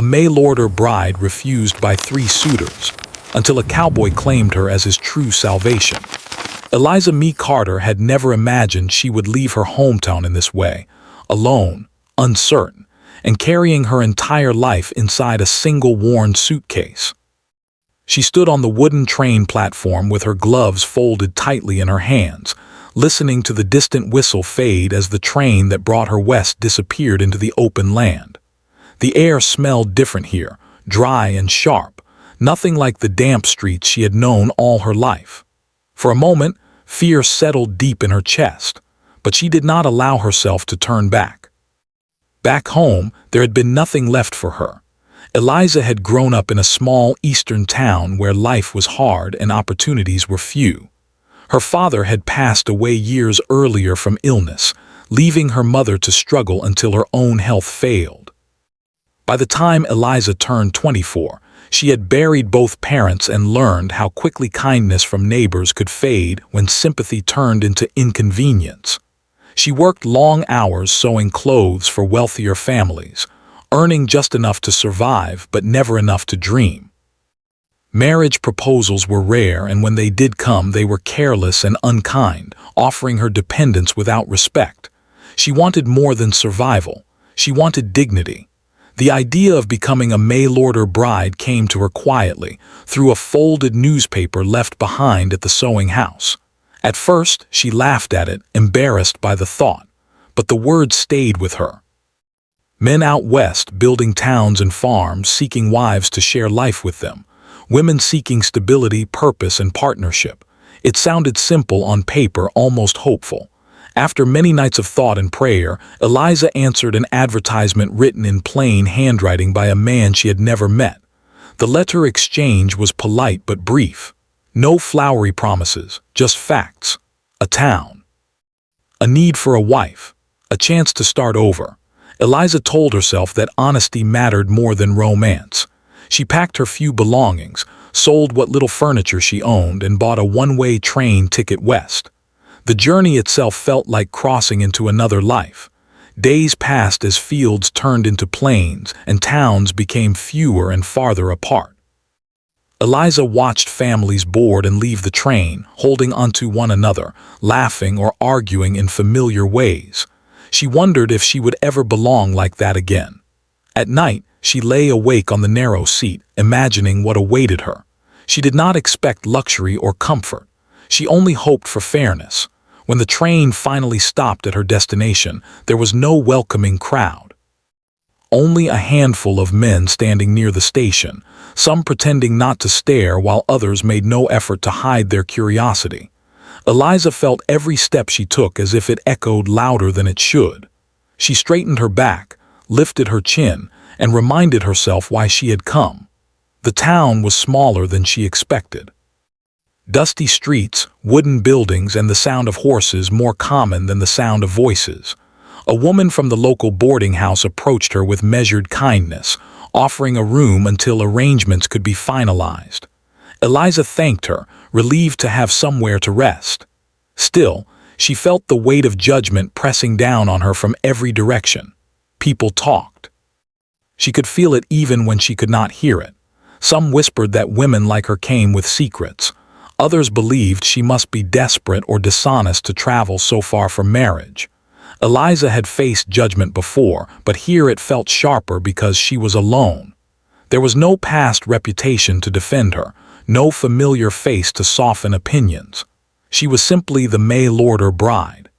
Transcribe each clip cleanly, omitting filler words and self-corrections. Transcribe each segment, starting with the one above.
a mail order bride refused by 3 suitors, until a cowboy claimed her as his true salvation. Eliza Mee Carter had never imagined she would leave her hometown in this way, alone, uncertain, and carrying her entire life inside a single worn suitcase. She stood on the wooden train platform with her gloves folded tightly in her hands, listening to the distant whistle fade as the train that brought her west disappeared into the open land. The air smelled different here, dry and sharp, nothing like the damp streets she had known all her life. For a moment, fear settled deep in her chest, but she did not allow herself to turn back. Back home, there had been nothing left for her. Eliza had grown up in a small eastern town where life was hard and opportunities were few. Her father had passed away years earlier from illness, leaving her mother to struggle until her own health failed. By the time Eliza turned 24, she had buried both parents and learned how quickly kindness from neighbors could fade when sympathy turned into inconvenience. She worked long hours sewing clothes for wealthier families, earning just enough to survive but never enough to dream. Marriage proposals were rare, and when they did come, they were careless and unkind, offering her dependence without respect. She wanted more than survival. She wanted dignity. The idea of becoming a mail-order bride came to her quietly, through a folded newspaper left behind at the sewing house. At first, she laughed at it, embarrassed by the thought, but the word stayed with her. Men out west building towns and farms, seeking wives to share life with them. Women seeking stability, purpose, and partnership. It sounded simple on paper, almost hopeful. After many nights of thought and prayer, Eliza answered an advertisement written in plain handwriting by a man she had never met. The letter exchange was polite but brief. No flowery promises, just facts. A town. A need for a wife. A chance to start over. Eliza told herself that honesty mattered more than romance. She packed her few belongings, sold what little furniture she owned, and bought a one-way train ticket west. The journey itself felt like crossing into another life. Days passed as fields turned into plains and towns became fewer and farther apart. Eliza watched families board and leave the train, holding onto one another, laughing or arguing in familiar ways. She wondered if she would ever belong like that again. At night, she lay awake on the narrow seat, imagining what awaited her. She did not expect luxury or comfort. She only hoped for fairness. When the train finally stopped at her destination, there was no welcoming crowd. Only a handful of men standing near the station, some pretending not to stare while others made no effort to hide their curiosity. Eliza felt every step she took as if it echoed louder than it should. She straightened her back, lifted her chin, and reminded herself why she had come. The town was smaller than she expected. Dusty streets, wooden buildings, and the sound of horses more common than the sound of voices. A woman from the local boarding house approached her with measured kindness, offering a room until arrangements could be finalized. Eliza thanked her, relieved to have somewhere to rest. Still, she felt the weight of judgment pressing down on her from every direction. People talked. She could feel it even when she could not hear it. Some whispered that women like her came with secrets. Others believed she must be desperate or dishonest to travel so far from marriage. Eliza had faced judgment before, but here it felt sharper because she was alone. There was no past reputation to defend her, no familiar face to soften opinions. She was simply the mail-order bride.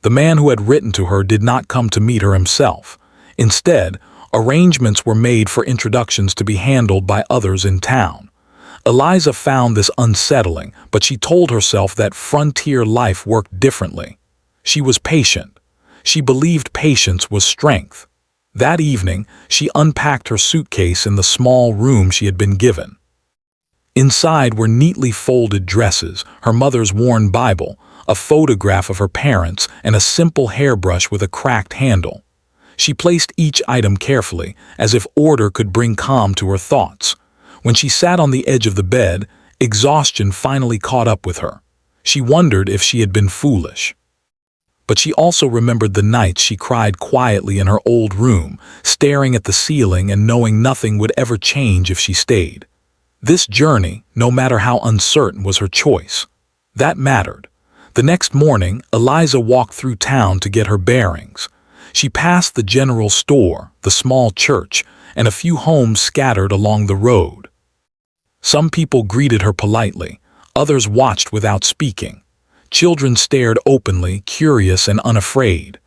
The man who had written to her did not come to meet her himself. Instead, arrangements were made for introductions to be handled by others in town. Eliza found this unsettling, but she told herself that frontier life worked differently. She was patient. She believed patience was strength. That evening, she unpacked her suitcase in the small room she had been given. Inside were neatly folded dresses, her mother's worn Bible, a photograph of her parents, and a simple hairbrush with a cracked handle. She placed each item carefully, as if order could bring calm to her thoughts. When she sat on the edge of the bed, exhaustion finally caught up with her. She wondered if she had been foolish. But she also remembered the nights she cried quietly in her old room, staring at the ceiling and knowing nothing would ever change if she stayed. This journey, no matter how uncertain, was her choice. That mattered. The next morning, Eliza walked through town to get her bearings. She passed the general store, the small church, and a few homes scattered along the road. Some people greeted her politely, others watched without speaking. Children stared openly, curious and unafraid.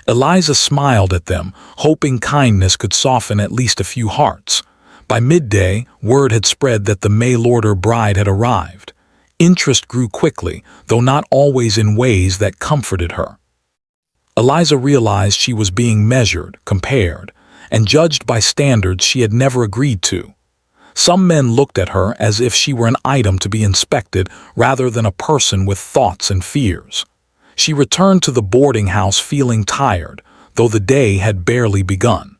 Eliza smiled at them, hoping kindness could soften at least a few hearts. By midday, word had spread that the mail-order bride had arrived. Interest grew quickly, though not always in ways that comforted her. Eliza realized she was being measured, compared, and judged by standards she had never agreed to. Some men looked at her as if she were an item to be inspected rather than a person with thoughts and fears. She returned to the boarding house feeling tired, though the day had barely begun.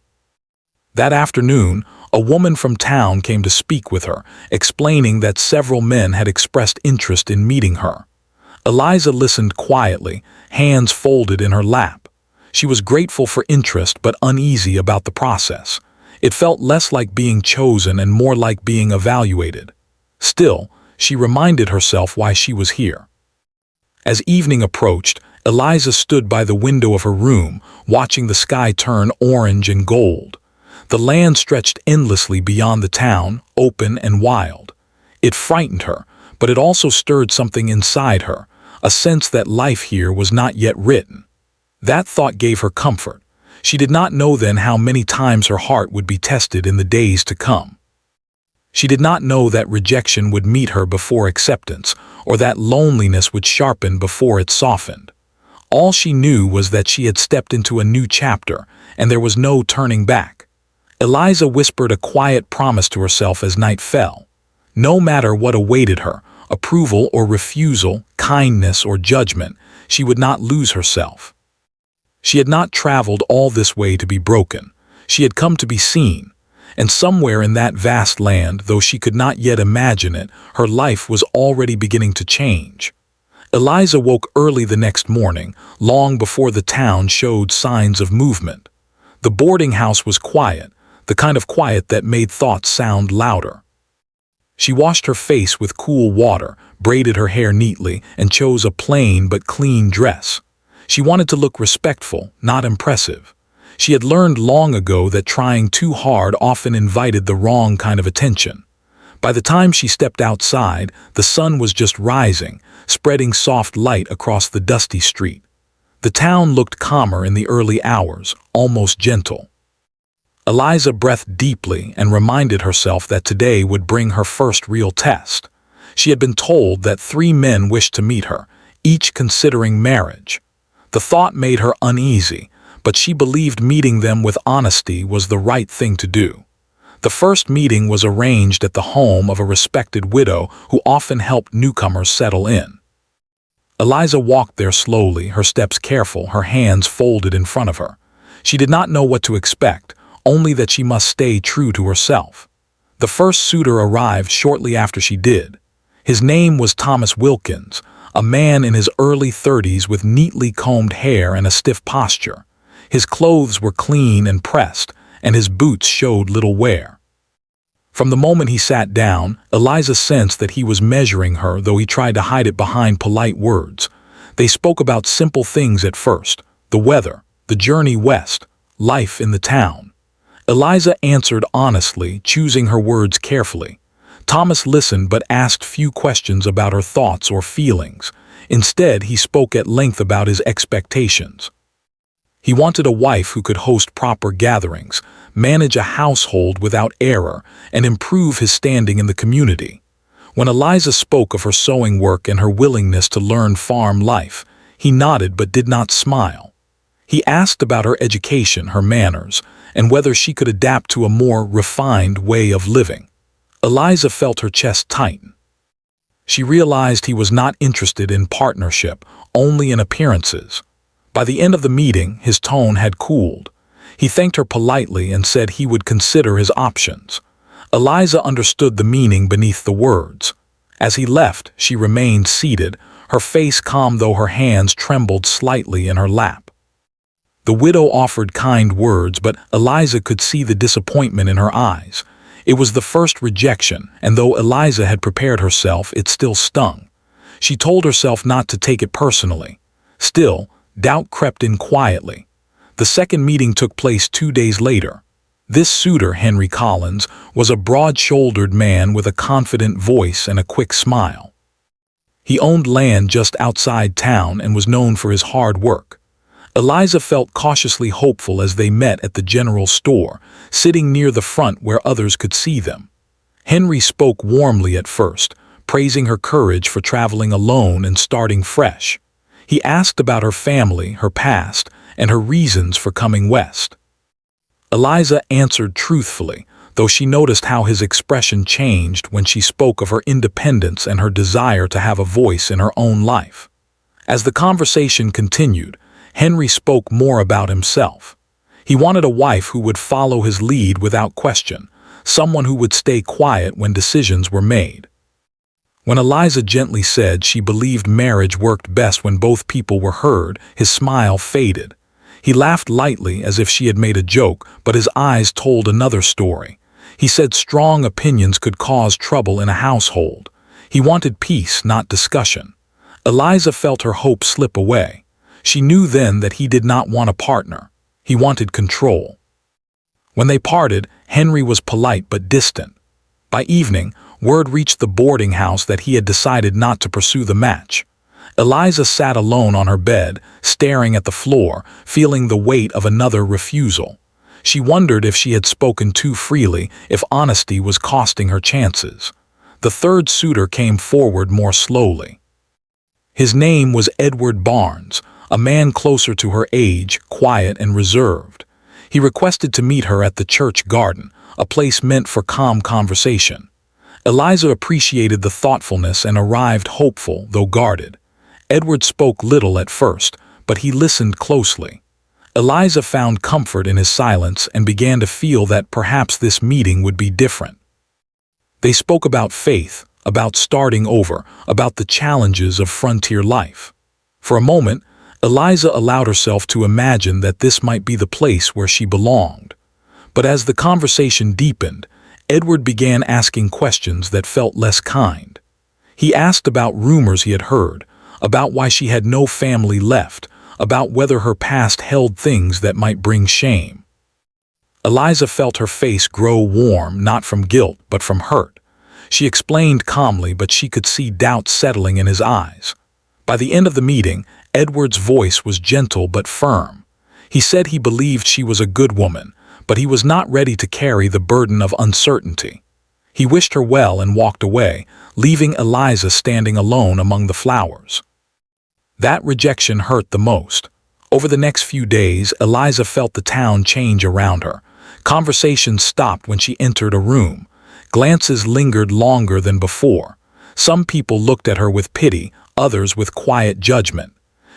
That afternoon, a woman from town came to speak with her, explaining that several men had expressed interest in meeting her. Eliza listened quietly, hands folded in her lap. She was grateful for interest but uneasy about the process. It felt less like being chosen and more like being evaluated. Still, she reminded herself why she was here. As evening approached, Eliza stood by the window of her room, watching the sky turn orange and gold. The land stretched endlessly beyond the town, open and wild. It frightened her, but it also stirred something inside her, a sense that life here was not yet written. That thought gave her comfort. She did not know then how many times her heart would be tested in the days to come. She did not know that rejection would meet her before acceptance, or that loneliness would sharpen before it softened. All she knew was that she had stepped into a new chapter, and there was no turning back. Eliza whispered a quiet promise to herself as night fell. No matter what awaited her, approval or refusal, kindness or judgment, she would not lose herself. She had not traveled all this way to be broken. She had come to be seen. And somewhere in that vast land, though she could not yet imagine it, her life was already beginning to change. Eliza woke early the next morning, long before the town showed signs of movement. The boarding house was quiet, the kind of quiet that made thoughts sound louder. She washed her face with cool water, braided her hair neatly, and chose a plain but clean dress. She wanted to look respectful, not impressive. She had learned long ago that trying too hard often invited the wrong kind of attention. By the time she stepped outside, the sun was just rising, spreading soft light across the dusty street. The town looked calmer in the early hours, almost gentle. Eliza breathed deeply and reminded herself that today would bring her first real test. She had been told that 3 men wished to meet her, each considering marriage. The thought made her uneasy, but she believed meeting them with honesty was the right thing to do. The first meeting was arranged at the home of a respected widow who often helped newcomers settle in. Eliza walked there slowly, her steps careful, her hands folded in front of her. She did not know what to expect, only that she must stay true to herself. The first suitor arrived shortly after she did. His name was Thomas Wilkins, a man in his early 30s with neatly combed hair and a stiff posture. His clothes were clean and pressed, and his boots showed little wear. From the moment he sat down, Eliza sensed that he was measuring her, though he tried to hide it behind polite words. They spoke about simple things at first: the weather, the journey west, life in the town. Eliza answered honestly, choosing her words carefully. Thomas listened but asked few questions about her thoughts or feelings. Instead, he spoke at length about his expectations. He wanted a wife who could host proper gatherings, manage a household without error, and improve his standing in the community. When Eliza spoke of her sewing work and her willingness to learn farm life, he nodded but did not smile. He asked about her education, her manners, and whether she could adapt to a more refined way of living. Eliza felt her chest tighten. She realized he was not interested in partnership, only in appearances. By the end of the meeting, his tone had cooled. He thanked her politely and said he would consider his options. Eliza understood the meaning beneath the words. As he left, she remained seated, her face calm though her hands trembled slightly in her lap. The widow offered kind words, but Eliza could see the disappointment in her eyes. It was the first rejection, and though Eliza had prepared herself, it still stung. She told herself not to take it personally. Still, doubt crept in quietly. The second meeting took place 2 days later. This suitor, Henry Collins, was a broad-shouldered man with a confident voice and a quick smile. He owned land just outside town and was known for his hard work. Eliza felt cautiously hopeful as they met at the general store, sitting near the front where others could see them. Henry spoke warmly at first, praising her courage for traveling alone and starting fresh. He asked about her family, her past, and her reasons for coming west. Eliza answered truthfully, though she noticed how his expression changed when she spoke of her independence and her desire to have a voice in her own life. As the conversation continued, Henry spoke more about himself. He wanted a wife who would follow his lead without question, someone who would stay quiet when decisions were made. When Eliza gently said she believed marriage worked best when both people were heard, his smile faded. He laughed lightly as if she had made a joke, but his eyes told another story. He said strong opinions could cause trouble in a household. He wanted peace, not discussion. Eliza felt her hope slip away. She knew then that he did not want a partner. He wanted control. When they parted, Henry was polite but distant. By evening, word reached the boarding house that he had decided not to pursue the match. Eliza sat alone on her bed, staring at the floor, feeling the weight of another refusal. She wondered if she had spoken too freely, if honesty was costing her chances. The third suitor came forward more slowly. His name was Edward Barnes, a man closer to her age, quiet and reserved. He requested to meet her at the church garden, a place meant for calm conversation. Eliza appreciated the thoughtfulness and arrived hopeful, though guarded. Edward spoke little at first, but he listened closely. Eliza found comfort in his silence and began to feel that perhaps this meeting would be different. They spoke about faith, about starting over, about the challenges of frontier life. For a moment, Eliza allowed herself to imagine that this might be the place where she belonged. But as the conversation deepened, Edward began asking questions that felt less kind. He asked about rumors he had heard, about why she had no family left, about whether her past held things that might bring shame. Eliza felt her face grow warm, not from guilt, but from hurt. She explained calmly, but she could see doubt settling in his eyes. By the end of the meeting, Edward's voice was gentle but firm. He said he believed she was a good woman, but he was not ready to carry the burden of uncertainty. He wished her well and walked away, leaving Eliza standing alone among the flowers. That rejection hurt the most. Over the next few days, Eliza felt the town change around her. Conversations stopped when she entered a room. Glances lingered longer than before. Some people looked at her with pity, others with quiet judgment.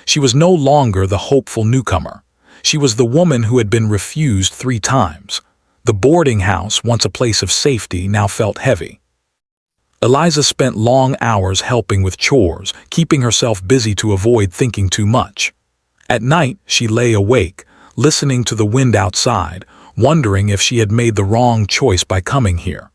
She was no longer the hopeful newcomer. She was the woman who had been refused 3 times. The boarding house, once a place of safety, now felt heavy. Eliza spent long hours helping with chores, keeping herself busy to avoid thinking too much. At night, she lay awake, listening to the wind outside, wondering if she had made the wrong choice by coming here.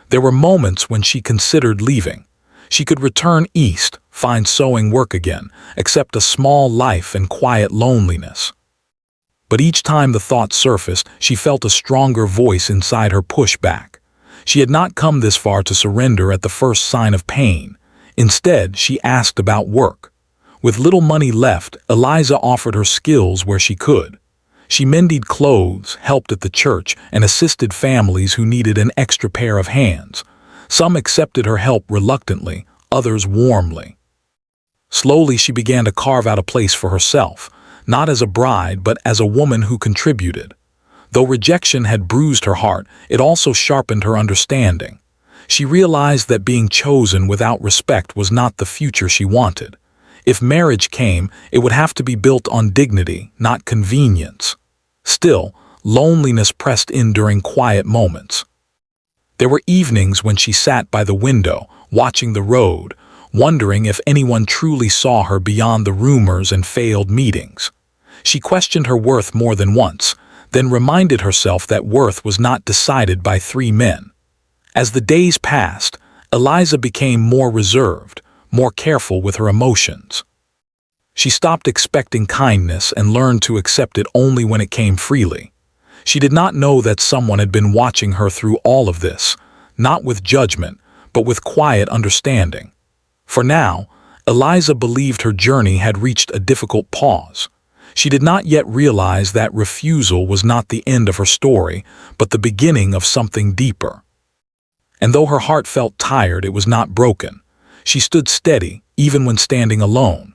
There were moments when she considered leaving. She could return east, find sewing work again, accept a small life and quiet loneliness. But each time the thought surfaced, she felt a stronger voice inside her push back. She had not come this far to surrender at the first sign of pain. Instead, she asked about work. With little money left, Eliza offered her skills where she could. She mended clothes, helped at the church, and assisted families who needed an extra pair of hands. Some accepted her help reluctantly, others warmly. Slowly, she began to carve out a place for herself, not as a bride, but as a woman who contributed. Though rejection had bruised her heart, it also sharpened her understanding. She realized that being chosen without respect was not the future she wanted. If marriage came, it would have to be built on dignity, not convenience. Still, loneliness pressed in during quiet moments. There were evenings when she sat by the window, watching the road, wondering if anyone truly saw her beyond the rumors and failed meetings. She questioned her worth more than once, then reminded herself that worth was not decided by three men. As the days passed, Eliza became more reserved, more careful with her emotions. She stopped expecting kindness and learned to accept it only when it came freely. She did not know that someone had been watching her through all of this, not with judgment, but with quiet understanding. For now, Eliza believed her journey had reached a difficult pause. She did not yet realize that refusal was not the end of her story, but the beginning of something deeper. And though her heart felt tired, it was not broken. She stood steady, even when standing alone.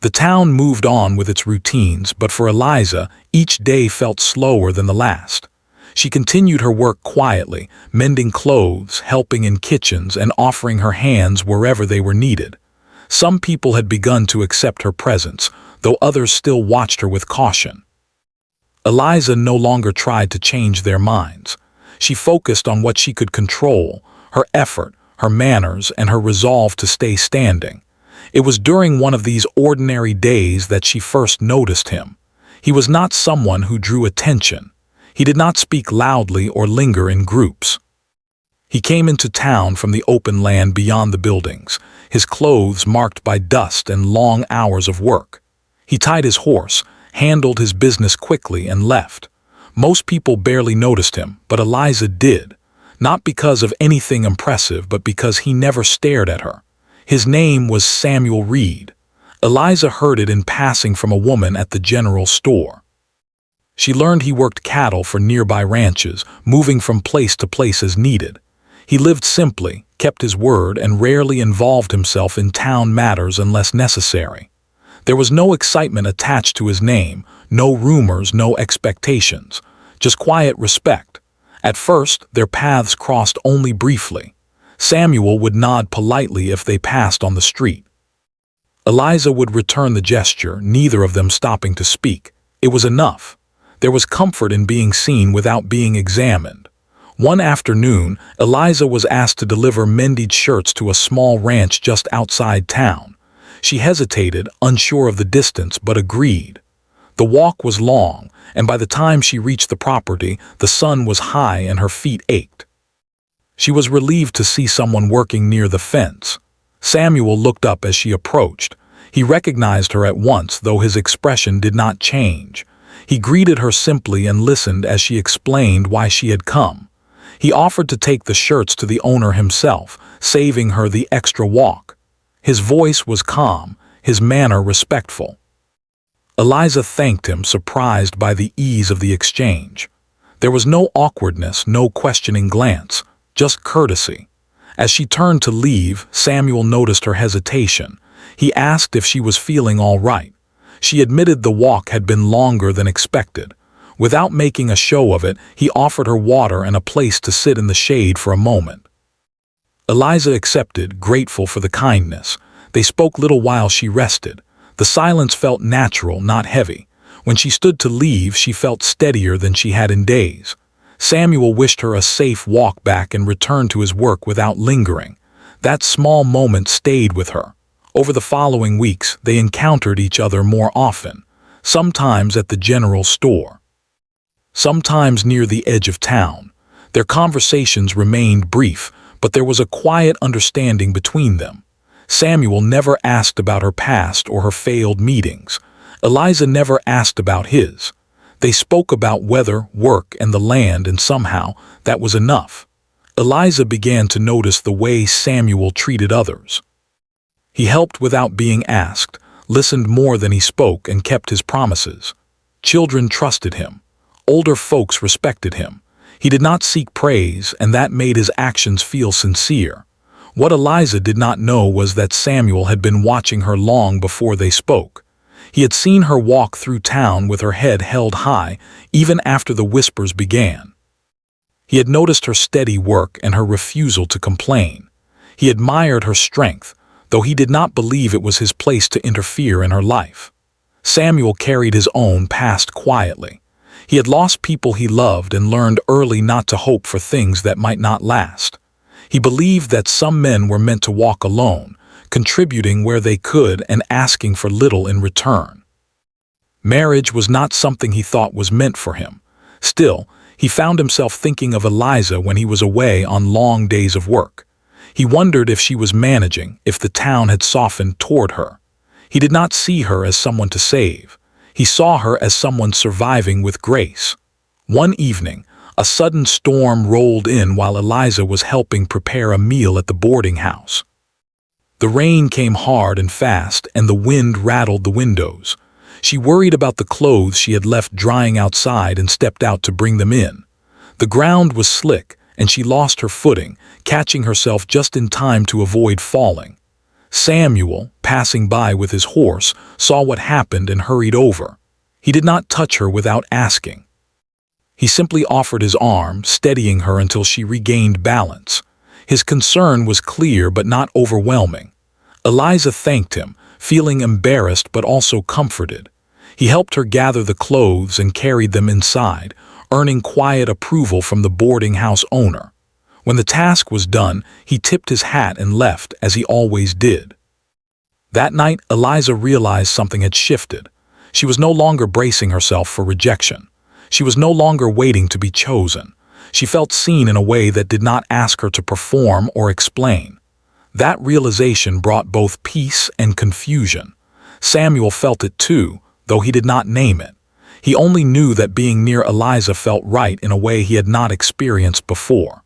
The town moved on with its routines, but for Eliza, each day felt slower than the last. She continued her work quietly, mending clothes, helping in kitchens, and offering her hands wherever they were needed. Some people had begun to accept her presence, though others still watched her with caution. Eliza no longer tried to change their minds. She focused on what she could control: her effort, her manners, and her resolve to stay standing. It was during one of these ordinary days that she first noticed him. He was not someone who drew attention. He did not speak loudly or linger in groups. He came into town from the open land beyond the buildings, his clothes marked by dust and long hours of work. He tied his horse, handled his business quickly, and left. Most people barely noticed him, but Eliza did, not because of anything impressive, but because he never stared at her. His name was Samuel Reed. Eliza heard it in passing from a woman at the general store. She learned he worked cattle for nearby ranches, moving from place to place as needed. He lived simply, kept his word, and rarely involved himself in town matters unless necessary. There was no excitement attached to his name, no rumors, no expectations, just quiet respect. At first, their paths crossed only briefly. Samuel would nod politely if they passed on the street. Eliza would return the gesture, neither of them stopping to speak. It was enough. There was comfort in being seen without being examined. One afternoon, Eliza was asked to deliver mended shirts to a small ranch just outside town. She hesitated, unsure of the distance, but agreed. The walk was long, and by the time she reached the property, the sun was high and her feet ached. She was relieved to see someone working near the fence. Samuel looked up as she approached. He recognized her at once, though his expression did not change. He greeted her simply and listened as she explained why she had come. He offered to take the shirts to the owner himself, saving her the extra walk. His voice was calm, his manner respectful. Eliza thanked him, surprised by the ease of the exchange. There was no awkwardness, no questioning glance, just courtesy. As she turned to leave, Samuel noticed her hesitation. He asked if she was feeling all right. She admitted the walk had been longer than expected. Without making a show of it, he offered her water and a place to sit in the shade for a moment. Eliza accepted, grateful for the kindness. They spoke little while she rested. The silence felt natural, not heavy. When she stood to leave, she felt steadier than she had in days. Samuel wished her a safe walk back and returned to his work without lingering. That small moment stayed with her. Over the following weeks, they encountered each other more often, sometimes at the general store, sometimes near the edge of town. Their conversations remained brief, but there was a quiet understanding between them. Samuel never asked about her past or her failed meetings. Eliza never asked about his. They spoke about weather, work, and the land, and somehow that was enough. Eliza began to notice the way Samuel treated others. He helped without being asked, listened more than he spoke, and kept his promises. Children trusted him. Older folks respected him. He did not seek praise, and that made his actions feel sincere. What Eliza did not know was that Samuel had been watching her long before they spoke. He had seen her walk through town with her head held high, even after the whispers began. He had noticed her steady work and her refusal to complain. He admired her strength, though he did not believe it was his place to interfere in her life. Samuel carried his own past quietly. He had lost people he loved and learned early not to hope for things that might not last. He believed that some men were meant to walk alone, contributing where they could and asking for little in return. Marriage was not something he thought was meant for him. Still, he found himself thinking of Eliza when he was away on long days of work. He wondered if she was managing, if the town had softened toward her. He did not see her as someone to save. He saw her as someone surviving with grace. One evening, a sudden storm rolled in while Eliza was helping prepare a meal at the boarding house. The rain came hard and fast, and the wind rattled the windows. She worried about the clothes she had left drying outside and stepped out to bring them in. The ground was slick, and she lost her footing, catching herself just in time to avoid falling. Samuel, passing by with his horse, saw what happened and hurried over. He did not touch her without asking. He simply offered his arm, steadying her until she regained balance. His concern was clear but not overwhelming. Eliza thanked him, feeling embarrassed but also comforted. He helped her gather the clothes and carried them inside, earning quiet approval from the boarding house owner. When the task was done, he tipped his hat and left, as he always did. That night, Eliza realized something had shifted. She was no longer bracing herself for rejection. She was no longer waiting to be chosen. She felt seen in a way that did not ask her to perform or explain. That realization brought both peace and confusion. Samuel felt it too, though he did not name it. He only knew that being near Eliza felt right in a way he had not experienced before.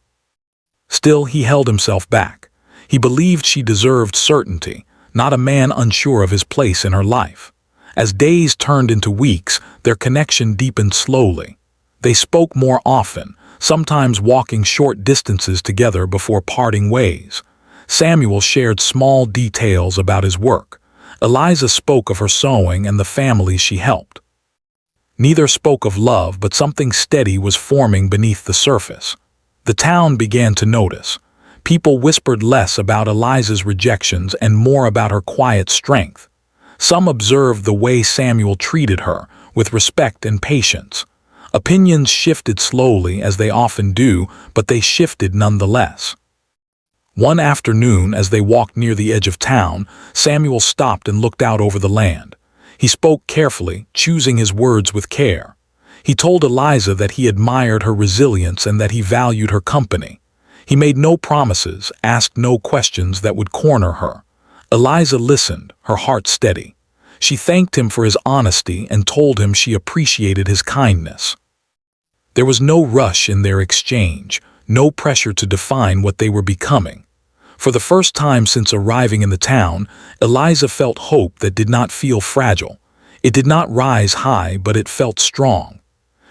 Still, he held himself back. He believed she deserved certainty, not a man unsure of his place in her life. As days turned into weeks, their connection deepened slowly. They spoke more often, sometimes walking short distances together before parting ways. Samuel shared small details about his work. Eliza spoke of her sewing and the families she helped. Neither spoke of love, but something steady was forming beneath the surface. The town began to notice. People whispered less about Eliza's rejections and more about her quiet strength. Some observed the way Samuel treated her, with respect and patience. Opinions shifted slowly, as they often do, but they shifted nonetheless. One afternoon, as they walked near the edge of town, Samuel stopped and looked out over the land. He spoke carefully, choosing his words with care. He told Eliza that he admired her resilience and that he valued her company. He made no promises, asked no questions that would corner her. Eliza listened, her heart steady. She thanked him for his honesty and told him she appreciated his kindness. There was no rush in their exchange, no pressure to define what they were becoming. For the first time since arriving in the town, Eliza felt hope that did not feel fragile. It did not rise high, but it felt strong.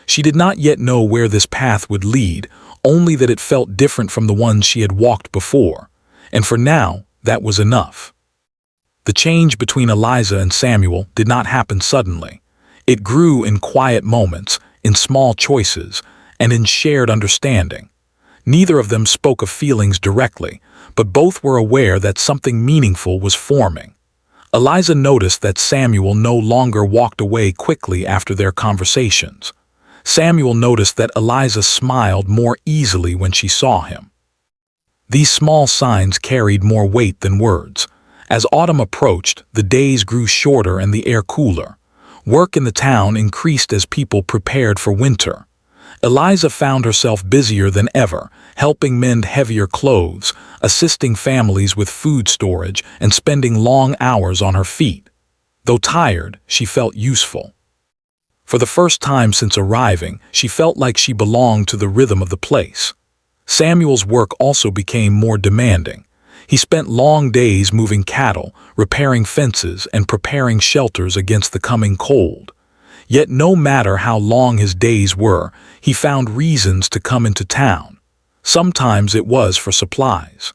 She did not yet know where this path would lead, only that it felt different from the ones she had walked before. And for now, that was enough. The change between Eliza and Samuel did not happen suddenly. It grew in quiet moments, in small choices, and in shared understanding. Neither of them spoke of feelings directly, but both were aware that something meaningful was forming. Eliza noticed that Samuel no longer walked away quickly after their conversations. Samuel noticed that Eliza smiled more easily when she saw him. These small signs carried more weight than words. As autumn approached, the days grew shorter and the air cooler. Work in the town increased as people prepared for winter. Eliza found herself busier than ever, helping mend heavier clothes, assisting families with food storage, and spending long hours on her feet. Though tired, she felt useful. For the first time since arriving, she felt like she belonged to the rhythm of the place. Samuel's work also became more demanding. He spent long days moving cattle, repairing fences, and preparing shelters against the coming cold. Yet no matter how long his days were, he found reasons to come into town. Sometimes it was for supplies.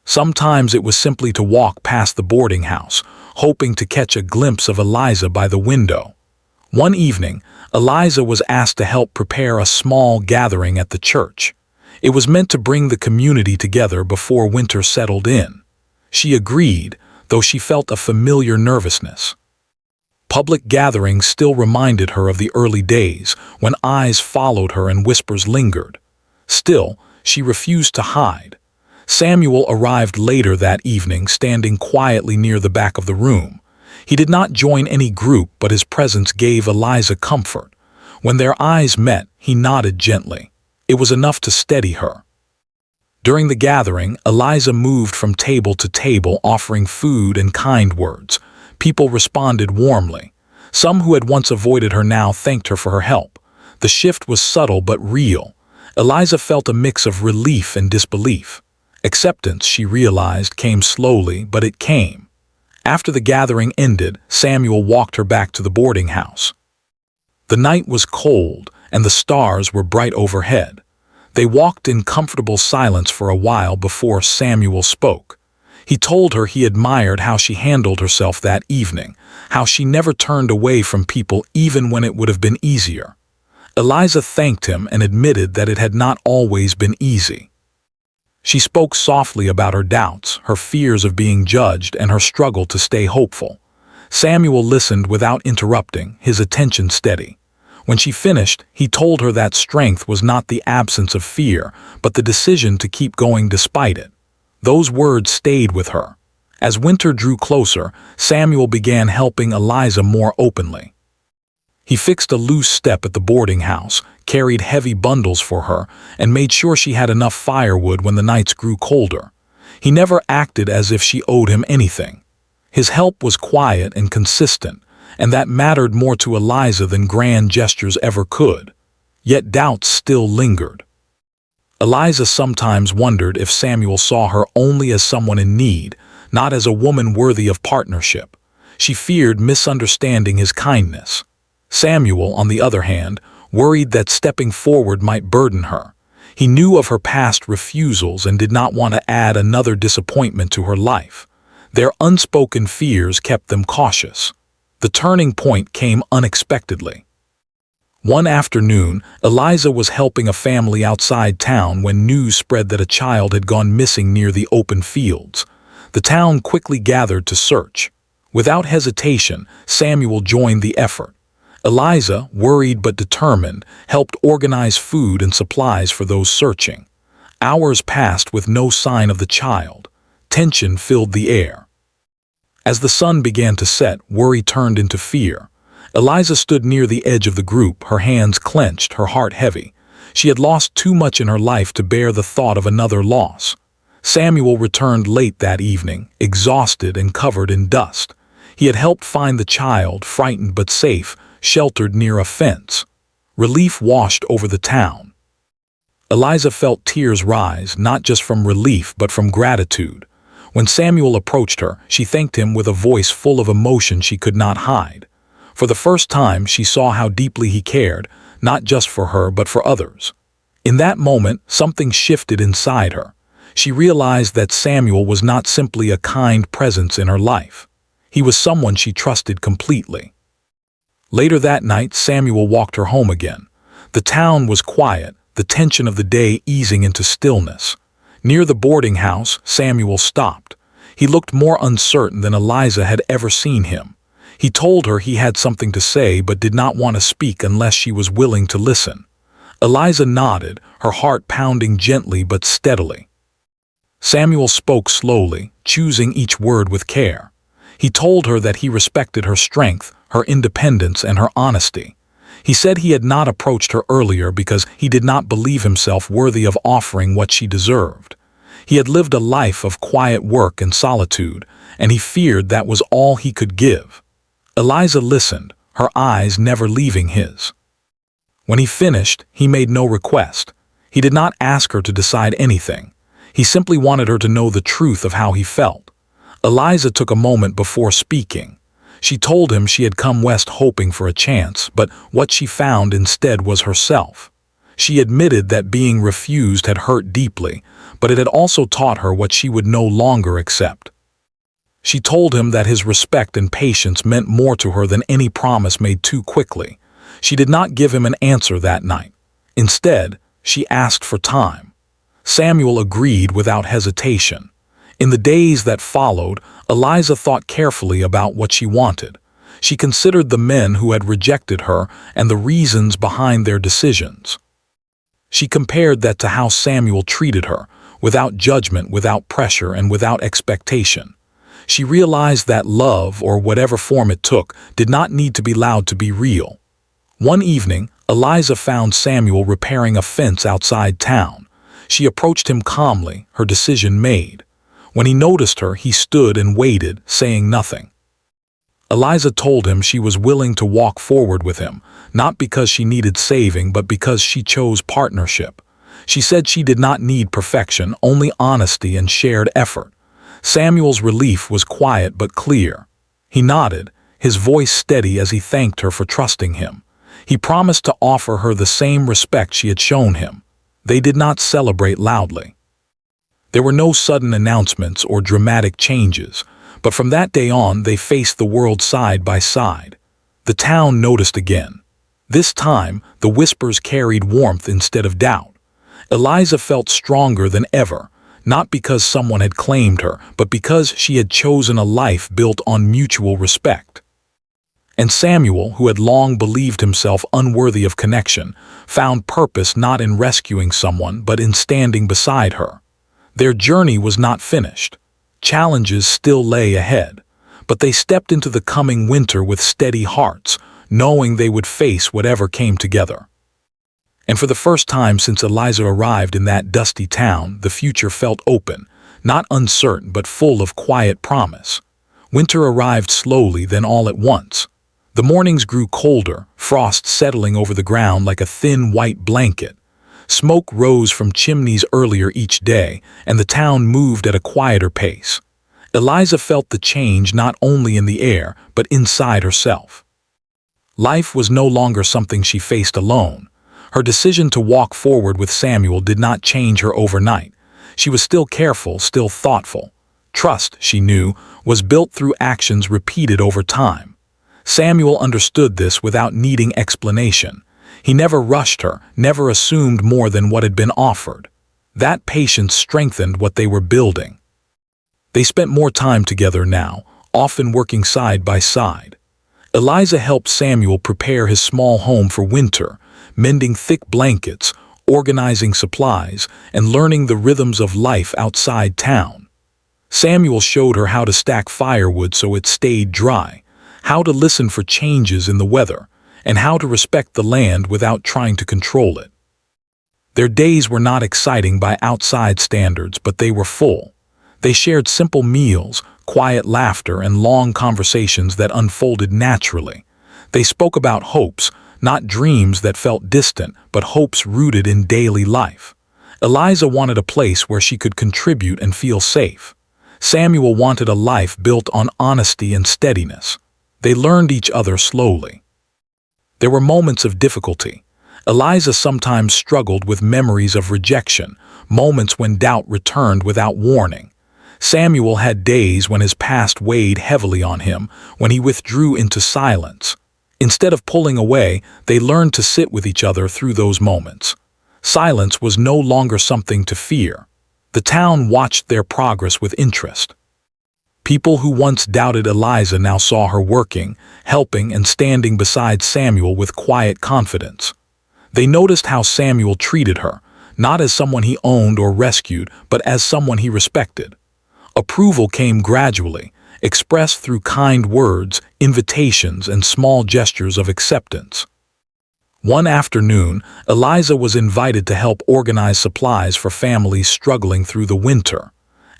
Sometimes it was simply to walk past the boarding house, hoping to catch a glimpse of Eliza by the window. One evening, Eliza was asked to help prepare a small gathering at the church. It was meant to bring the community together before winter settled in. She agreed, though she felt a familiar nervousness. Public gatherings still reminded her of the early days, when eyes followed her and whispers lingered. Still, she refused to hide. Samuel arrived later that evening, standing quietly near the back of the room. He did not join any group, but his presence gave Eliza comfort. When their eyes met, he nodded gently. It was enough to steady her. During the gathering, Eliza moved from table to table, offering food and kind words. People responded warmly. Some who had once avoided her now thanked her for her help. The shift was subtle but real. Eliza felt a mix of relief and disbelief. Acceptance, she realized, came slowly, but it came. After the gathering ended, Samuel walked her back to the boarding house. The night was cold, and the stars were bright overhead. They walked in comfortable silence for a while before Samuel spoke. He told her he admired how she handled herself that evening, how she never turned away from people even when it would have been easier. Eliza thanked him and admitted that it had not always been easy. She spoke softly about her doubts, her fears of being judged, and her struggle to stay hopeful. Samuel listened without interrupting, his attention steady. When she finished, he told her that strength was not the absence of fear, but the decision to keep going despite it. Those words stayed with her. As winter drew closer, Samuel began helping Eliza more openly. He fixed a loose step at the boarding house, carried heavy bundles for her, and made sure she had enough firewood when the nights grew colder. He never acted as if she owed him anything. His help was quiet and consistent, and that mattered more to Eliza than grand gestures ever could. Yet doubts still lingered. Eliza sometimes wondered if Samuel saw her only as someone in need, not as a woman worthy of partnership. She feared misunderstanding his kindness. Samuel, on the other hand, worried that stepping forward might burden her. He knew of her past refusals and did not want to add another disappointment to her life. Their unspoken fears kept them cautious. The turning point came unexpectedly. One afternoon, Eliza was helping a family outside town when news spread that a child had gone missing near the open fields. The town quickly gathered to search. Without hesitation, Samuel joined the effort. Eliza, worried but determined, helped organize food and supplies for those searching. Hours passed with no sign of the child. Tension filled the air. As the sun began to set, worry turned into fear. Eliza stood near the edge of the group, her hands clenched, her heart heavy. She had lost too much in her life to bear the thought of another loss. Samuel returned late that evening, exhausted and covered in dust. He had helped find the child, frightened but safe, sheltered near a fence. Relief washed over the town. Eliza felt tears rise, not just from relief but from gratitude. When Samuel approached her, she thanked him with a voice full of emotion she could not hide. For the first time, she saw how deeply he cared, not just for her but for others. In that moment, something shifted inside her. She realized that Samuel was not simply a kind presence in her life. He was someone she trusted completely. Later that night, Samuel walked her home again. The town was quiet, the tension of the day easing into stillness. Near the boarding house, Samuel stopped. He looked more uncertain than Eliza had ever seen him. He told her he had something to say but did not want to speak unless she was willing to listen. Eliza nodded, her heart pounding gently but steadily. Samuel spoke slowly, choosing each word with care. He told her that he respected her strength, her independence, and her honesty. He said he had not approached her earlier because he did not believe himself worthy of offering what she deserved. He had lived a life of quiet work and solitude, and he feared that was all he could give. Eliza listened, her eyes never leaving his. When he finished, he made no request. He did not ask her to decide anything. He simply wanted her to know the truth of how he felt. Eliza took a moment before speaking. She told him she had come west hoping for a chance, but what she found instead was herself. She admitted that being refused had hurt deeply, but it had also taught her what she would no longer accept. She told him that his respect and patience meant more to her than any promise made too quickly. She did not give him an answer that night. Instead, she asked for time. Samuel agreed without hesitation. In the days that followed, Eliza thought carefully about what she wanted. She considered the men who had rejected her and the reasons behind their decisions. She compared that to how Samuel treated her, without judgment, without pressure, and without expectation. She realized that love, or whatever form it took, did not need to be loud to be real. One evening, Eliza found Samuel repairing a fence outside town. She approached him calmly, her decision made. When he noticed her, he stood and waited, saying nothing. Eliza told him she was willing to walk forward with him, not because she needed saving, but because she chose partnership. She said she did not need perfection, only honesty and shared effort. Samuel's relief was quiet but clear. He nodded, his voice steady as he thanked her for trusting him. He promised to offer her the same respect she had shown him. They did not celebrate loudly. There were no sudden announcements or dramatic changes, but from that day on they faced the world side by side. The town noticed again. This time, the whispers carried warmth instead of doubt. Eliza felt stronger than ever, not because someone had claimed her, but because she had chosen a life built on mutual respect. And Samuel, who had long believed himself unworthy of connection, found purpose not in rescuing someone, but in standing beside her. Their journey was not finished. Challenges still lay ahead, but they stepped into the coming winter with steady hearts, knowing they would face whatever came together. And for the first time since Eliza arrived in that dusty town, the future felt open, not uncertain but full of quiet promise. Winter arrived slowly, then all at once. The mornings grew colder, frost settling over the ground like a thin white blanket. Smoke rose from chimneys earlier each day, and the town moved at a quieter pace. Eliza felt the change not only in the air, but inside herself. Life was no longer something she faced alone. Her decision to walk forward with Samuel did not change her overnight. She was still careful, still thoughtful. Trust, she knew, was built through actions repeated over time. Samuel understood this without needing explanation. He never rushed her, never assumed more than what had been offered. That patience strengthened what they were building. They spent more time together now, often working side by side. Eliza helped Samuel prepare his small home for winter, mending thick blankets, organizing supplies, and learning the rhythms of life outside town. Samuel showed her how to stack firewood so it stayed dry, how to listen for changes in the weather, and how to respect the land without trying to control it. Their days were not exciting by outside standards, but they were full. They shared simple meals, quiet laughter, and long conversations that unfolded naturally. They spoke about hopes, not dreams that felt distant, but hopes rooted in daily life. Eliza wanted a place where she could contribute and feel safe. Samuel wanted a life built on honesty and steadiness. They learned each other slowly. There were moments of difficulty. Eliza sometimes struggled with memories of rejection, moments when doubt returned without warning. Samuel had days when his past weighed heavily on him, when he withdrew into silence. Instead of pulling away, they learned to sit with each other through those moments. Silence was no longer something to fear. The town watched their progress with interest. People who once doubted Eliza now saw her working, helping, and standing beside Samuel with quiet confidence. They noticed how Samuel treated her, not as someone he owned or rescued, but as someone he respected. Approval came gradually, expressed through kind words, invitations, and small gestures of acceptance. One afternoon, Eliza was invited to help organize supplies for families struggling through the winter.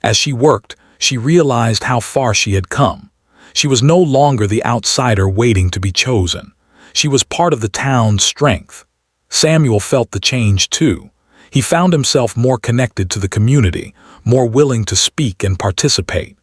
As she worked, she realized how far she had come. She was no longer the outsider waiting to be chosen. She was part of the town's strength. Samuel felt the change too. He found himself more connected to the community, more willing to speak and participate.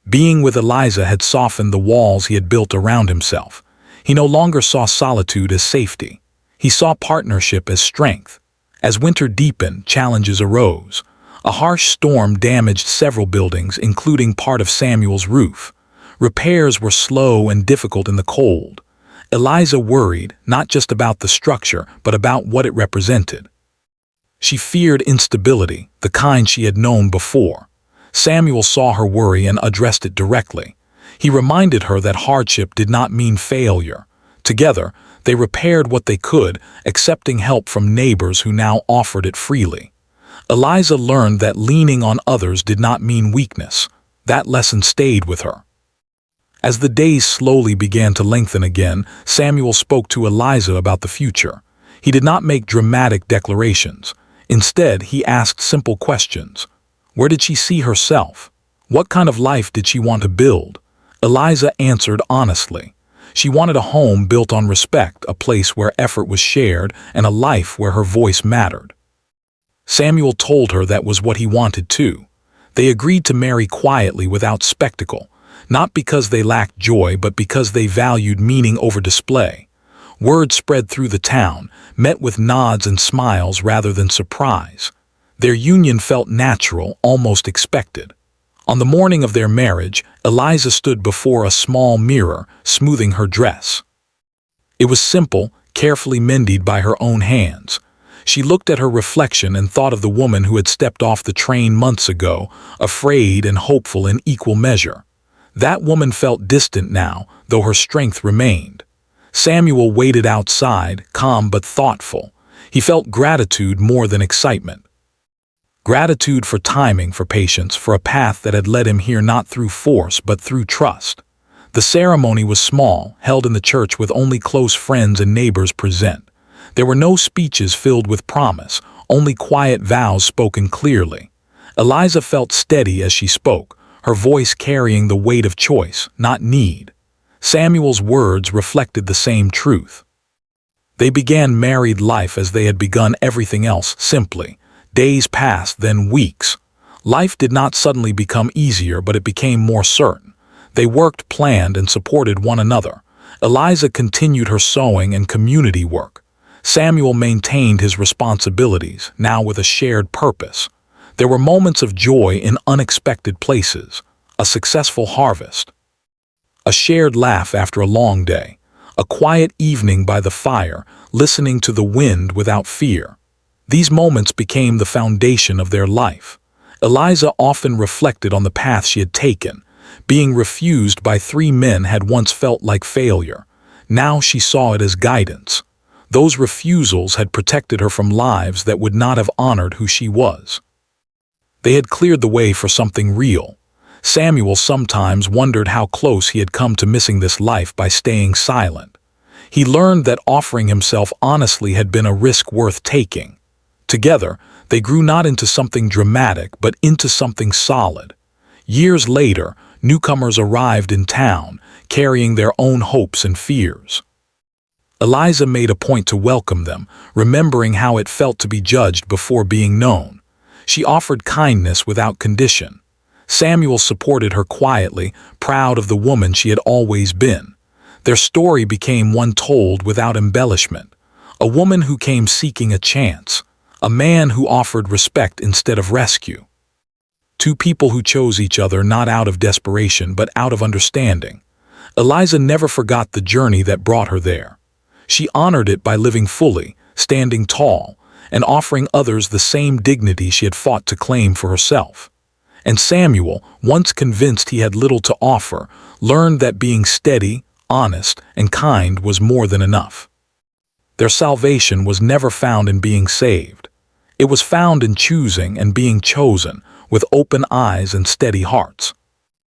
Being with Eliza had softened the walls he had built around himself. He no longer saw solitude as safety. He saw partnership as strength. As winter deepened, challenges arose. A harsh storm damaged several buildings, including part of Samuel's roof. Repairs were slow and difficult in the cold. Eliza worried, not just about the structure, but about what it represented. She feared instability, the kind she had known before. Samuel saw her worry and addressed it directly. He reminded her that hardship did not mean failure. Together, they repaired what they could, accepting help from neighbors who now offered it freely. Eliza learned that leaning on others did not mean weakness. That lesson stayed with her. As the days slowly began to lengthen again, Samuel spoke to Eliza about the future. He did not make dramatic declarations. Instead, he asked simple questions. Where did she see herself? What kind of life did she want to build? Eliza answered honestly. She wanted a home built on respect, a place where effort was shared, and a life where her voice mattered. Samuel told her that was what he wanted too. They agreed to marry quietly without spectacle, not because they lacked joy but because they valued meaning over display. Word spread through the town, met with nods and smiles rather than surprise. Their union felt natural, almost expected. On the morning of their marriage, Eliza stood before a small mirror, smoothing her dress. It was simple, carefully mended by her own hands. She looked at her reflection and thought of the woman who had stepped off the train months ago, afraid and hopeful in equal measure. That woman felt distant now, though her strength remained. Samuel waited outside, calm but thoughtful. He felt gratitude more than excitement. Gratitude for timing, for patience, for a path that had led him here not through force but through trust. The ceremony was small, held in the church with only close friends and neighbors present. There were no speeches filled with promise, only quiet vows spoken clearly. Eliza felt steady as she spoke, her voice carrying the weight of choice, not need. Samuel's words reflected the same truth. They began married life as they had begun everything else, simply. Days passed, then weeks. Life did not suddenly become easier, but it became more certain. They worked, planned, and supported one another. Eliza continued her sewing and community work. Samuel maintained his responsibilities, now with a shared purpose. There were moments of joy in unexpected places, a successful harvest, a shared laugh after a long day, a quiet evening by the fire, listening to the wind without fear. These moments became the foundation of their life. Eliza often reflected on the path she had taken. Being refused by 3 men had once felt like failure. Now she saw it as guidance. Those refusals had protected her from lives that would not have honored who she was. They had cleared the way for something real. Samuel sometimes wondered how close he had come to missing this life by staying silent. He learned that offering himself honestly had been a risk worth taking. Together, they grew not into something dramatic, but into something solid. Years later, newcomers arrived in town, carrying their own hopes and fears. Eliza made a point to welcome them, remembering how it felt to be judged before being known. She offered kindness without condition. Samuel supported her quietly, proud of the woman she had always been. Their story became one told without embellishment. A woman who came seeking a chance. A man who offered respect instead of rescue. 2 people who chose each other not out of desperation but out of understanding. Eliza never forgot the journey that brought her there. She honored it by living fully, standing tall, and offering others the same dignity she had fought to claim for herself. And Samuel, once convinced he had little to offer, learned that being steady, honest, and kind was more than enough. Their salvation was never found in being saved. It was found in choosing and being chosen, with open eyes and steady hearts.